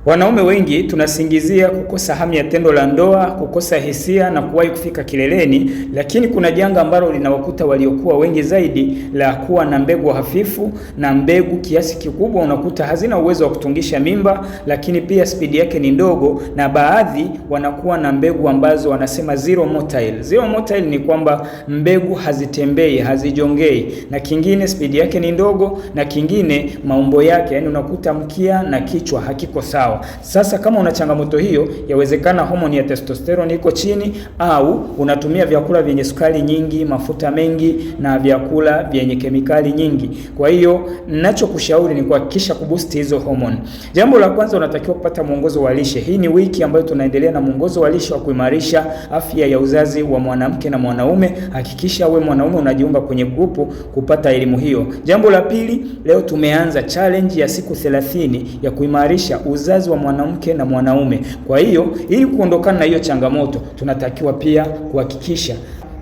Wanaume wengi tunasingizia kukosa hamu ya tendo la ndoa, kukosa hisia na kuwahi kufika kileleni, lakini kuna janga ambalo linawakuta waliokuwa wengi zaidi la kuwa na mbegu hafifu, na mbegu kiasi kikubwa unakuta hazina uwezo wa kutungisha mimba, lakini pia spidi yake ni ndogo, na baadhi wanakuwa na mbegu ambazo wanasema zero motile. Zero motile ni kwamba mbegu hazitembei, hazijongei, na kingine spidi yake ni ndogo, na kingine maumbo yake, yani unakuta mkia na kichwa hakiko sawa. Sasa kama una changamoto hiyo, yawezekana homoni ya testosterone iko chini, au unatumia vyakula vyenye sukari nyingi, mafuta mengi na vyakula vyenye kemikali nyingi. Kwa hiyo ninachokushauri ni kuhakikisha kuboost hizo homoni. Jambo la kwanza, unatakiwa kupata mwongozo wa lishe. Hii ni wiki ambayo tunaendelea na mwongozo wa lishe wa kuimarisha afya ya uzazi wa mwanamke na mwanaume. Hakikisha wewe mwanaume unajiunga kwenye grupu kupata elimu hiyo. Jambo la pili, leo tumeanza challenge ya siku 30 ya kuimarisha uzazi wa mwanamke na mwanaume. Kwa hiyo ili kuondokana na hiyo changamoto, tunatakiwa pia kuhakikisha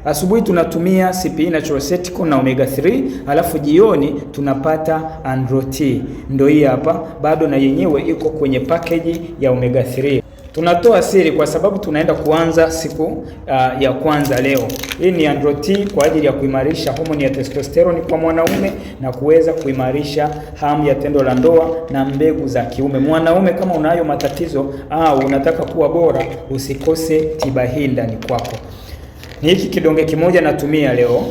asubuhi tunatumia CPE Natural Ceutical na Omega 3, alafu jioni tunapata Andro-T. Ndio hii hapa, bado na yenyewe iko kwenye package ya Omega 3. Tunatoa siri kwa sababu tunaenda kuanza siku ya kwanza leo. Hii ni Andro-T kwa ajili ya kuimarisha homoni ya testosterone kwa mwanaume na kuweza kuimarisha hamu ya tendo la ndoa na mbegu za kiume. Mwanaume, kama unayo matatizo au unataka kuwa bora, usikose tiba hii ndani kwako. Ni hiki kidonge kimoja natumia leo.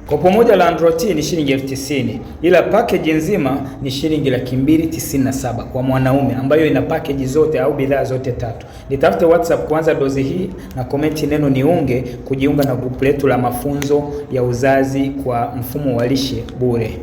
Kopo moja la Andro-T ni shilingi 90,000, ila package nzima ni shilingi 297 kwa mwanaume, ambayo ina package zote au bidhaa zote tatu. Nitafute WhatsApp kuanza dozi hii na komenti neno niunge kujiunga na grupu letu la mafunzo ya uzazi kwa mfumo wa lishe bure.